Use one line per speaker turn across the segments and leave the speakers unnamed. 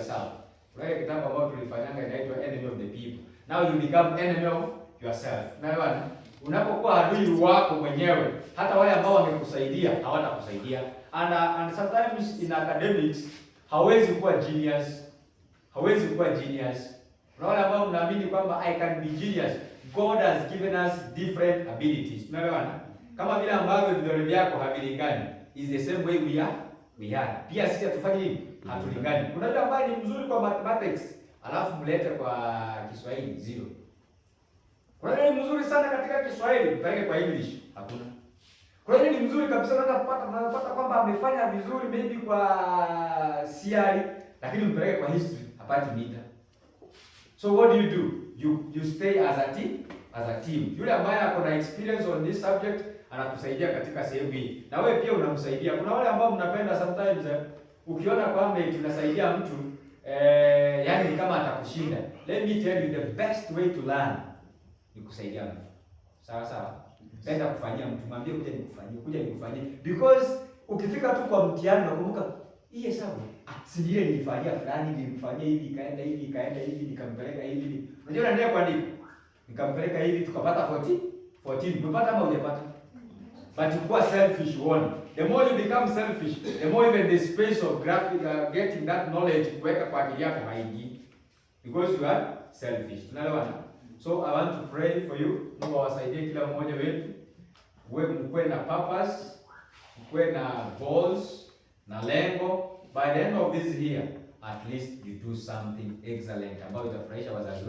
yourself. Kuna kitabu ambacho tulifanyanga inaitwa Enemy of the People. Now you become enemy of yourself. Unaelewa? Unapokuwa adui wako mwenyewe, hata wale ambao wamekusaidia hawatakusaidia. And sometimes in academics hawezi kuwa genius. Hawezi kuwa genius. Kuna wale ambao mnaamini kwamba I can be genius. God has given us different abilities. Unaelewa? Kama vile ambavyo vidole vyako havilingani, is the same way we are. Pia sisi hatufanye nini? Hatulingani. Kuna yule ambaye ni mzuri kwa mathematics, alafu mlete kwa Kiswahili zero. Kuna yule ni mzuri sana katika Kiswahili, mpeleke kwa English, hakuna. Kuna yule ni mzuri kabisa, unapata kwamba amefanya vizuri maybe kwa CRE, lakini mpeleke kwa history, hapati mita. So what do? You stay as a team. Yule ambaye ako na experience on this subject anakusaidia katika sehemu hii. Na wewe pia unamsaidia. Kuna wale ambao mnapenda sometimes ukiona kwamba tunasaidia mtu yani kama atakushinda. Let me tell you the best way to learn ni kusaidia mtu. Sawa sawa. Penda kufanyia mtu, mwambie kuja nikufanyie. Because ukifika tu kwa mtihani unakumbuka hii hesabu. Si ndiye nilifanyia fulani, nilimfanyia hivi, ikaenda hivi, nikampeleka hivi. Unajua unaendelea kuandika. Nikampeleka hivi tukapata 14. Umepata ama hujapata? But you are selfish one. The more you become selfish, the more even the space of getting that knowledge kuweka kwa akili yako haingii. Because you are selfish. Tunaelewana? So I want to pray for you. Mungu awasaidie kila mmoja wetu. Mkuwe na purpose, mkuwe na goals, na lengo. By the end of this year, at least you do something excellent ambayo itafurahisha wazazi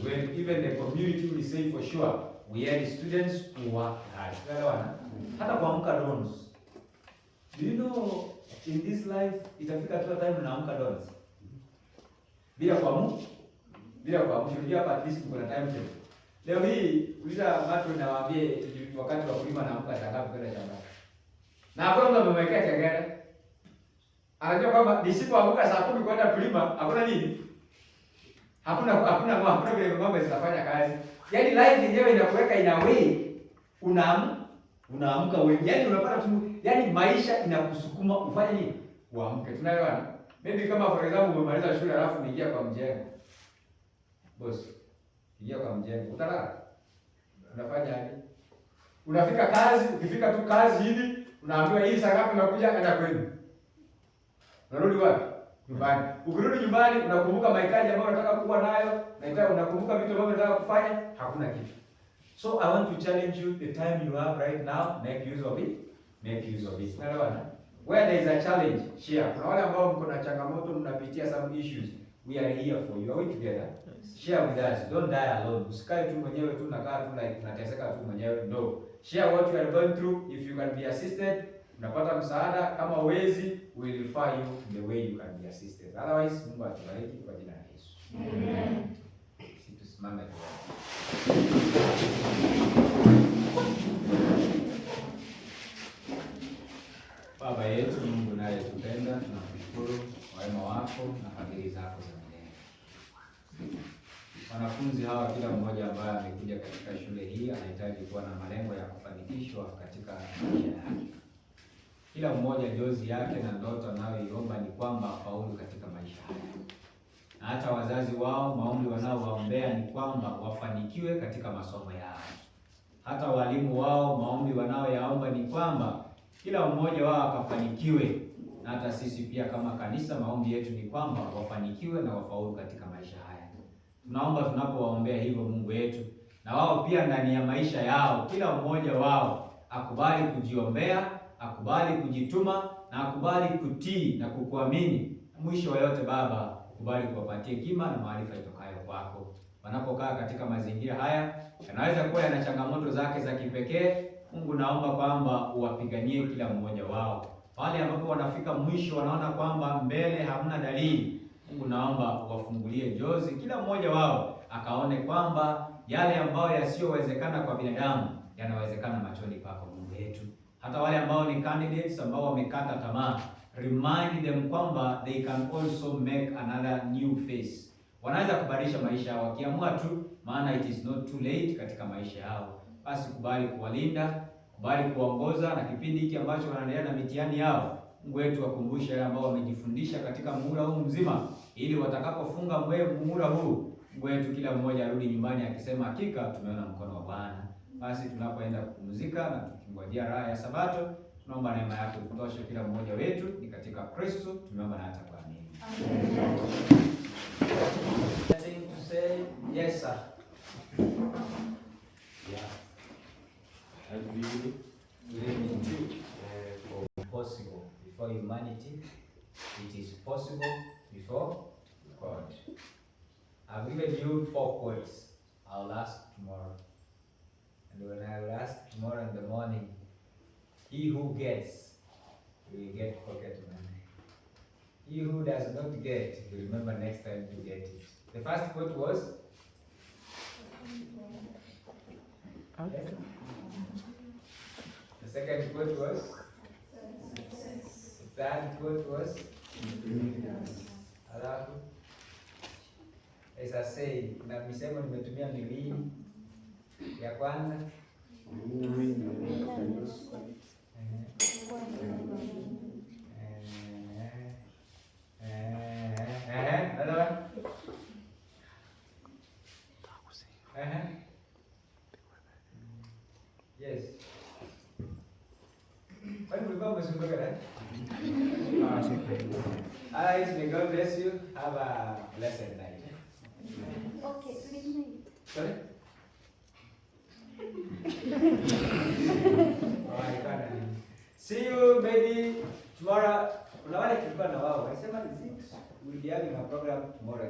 wetu. Even the community will say for sure, we are students who work hard. Hata kuamka dons. Do you know in this life itafika tu time unaamka dons? Bila kuamka. Unajua hapa at least kuna time table. Leo hii uliza watu nawaambie wakati wa kulima naamka saa ngapi kwenda shamba. Na hakuna mtu amemwekea kengele. Anajua kwamba nisipoamka saa 10 kwenda kulima hakuna nini? Hakuna vile mambo zitafanya kazi. Yaani life yenyewe inakuweka in a way unaamka wewe. Yaani unapata tu, yaani maisha inakusukuma ufanye nini? Uamke. Tunaelewana? Maybe kama for example umemaliza shule alafu unaingia kwa mjengo. Boss, ingia kwa mjengo. Utalala. Unafanya aje? Unafika kazi, ukifika tu kazi hivi, unaambiwa hii saa ngapi unakuja enda kwenu. Unarudi wapi? Nyumbani. Ukirudi nyumbani unakumbuka mahitaji ambayo unataka kuwa nayo, unakumbuka vitu ambavyo unataka kufanya, hakuna kitu. So I want to challenge you, the time you have right now, make use of it. Unaelewana? Where there is a challenge, share. Kuna wale ambao mko na changamoto, mnapitia some issues. We are here for you. Are we together? Share with us. Don't die alone. Usikae tu mwenyewe tu nakaa tu like unateseka tu mwenyewe. No. Share what you are going through. If you can be assisted, unapata msaada. Kama uwezi, we will refer you the way you can be assisted. Otherwise, Mungu atubariki kwa jina la Yesu. Amen. Tusimame. Baba yetu Mungu unayetupenda, tunakushukuru kwa wema wako na fadhili zako za milele. Wanafunzi hawa kila mmoja ambaye amekuja katika shule hii anahitaji kuwa na malengo ya kufanikishwa katika maisha yake. Kila mmoja jozi yake na ndoto anayoiomba ni kwamba afaulu katika maisha haya. Na hata wazazi wao maombi wanaowaombea ni kwamba wafanikiwe katika masomo yao. Hata walimu wao maombi wanaoyaomba ni kwamba kila mmoja wao akafanikiwe. Na hata sisi pia kama kanisa maombi yetu ni kwamba wafanikiwe na wafaulu katika maisha haya. Tunaomba tunapowaombea hivyo Mungu wetu, na wao pia ndani ya maisha yao kila mmoja wao akubali kujiombea, akubali kujituma na akubali kutii na kukuamini. Mwisho wa yote Baba, ukubali kuwapatia hekima na maarifa itokayo kwako. Wanapokaa katika mazingira haya, yanaweza kuwa yana changamoto zake za kipekee. Mungu naomba kwamba uwapiganie kila mmoja wao. Pale ambapo wanafika mwisho wanaona kwamba mbele hamna dalili, Mungu naomba uwafungulie jozi kila mmoja wao akaone kwamba yale ambayo yasiyowezekana kwa binadamu yanawezekana machoni pako Mungu wetu. Hata wale ambao ni candidates ambao wamekata tamaa, remind them kwamba they can also make another new face. Wanaweza kubadilisha maisha yao wakiamua tu, maana it is not too late katika maisha yao. Basi kubali kuwalinda, kubali kuongoza na kipindi hiki ambacho wanaendelea na mitihani yao. Mungu wetu wakumbushe yale ambao wamejifundisha katika muhula huu mzima, ili watakapofunga muhula huu, Mungu wetu kila mmoja arudi nyumbani akisema hakika tumeona mkono wa Bwana. Basi tunapoenda kupumzika na tukingojea raha ya Sabato, tunaomba neema yako ikutoshe kila mmoja wetu, ni katika Kristo tumeomba na hata kuamini. Amen. To say yes sir. Yeah. And we live possible before humanity. It is possible before God. I've given you 4 quotes. I'll ask tomorrow. And when I will ask tomorrow in the morning, he who gets will get pocket money. He who does not get will remember next time to get it. The first quote was? Yes. The second quote was? The third quote was? Alafu? As I say, na misemo nimetumia miwili. Ya kwanza? Another one? Yes. When we go, Mr. Bugger, Alright, may God bless you. Have a blessed night.
Okay, good night.
Sorry? See you maybe tomorrow. Kuna wale tulikuwa na wao. I said, we'll be having a program tomorrow.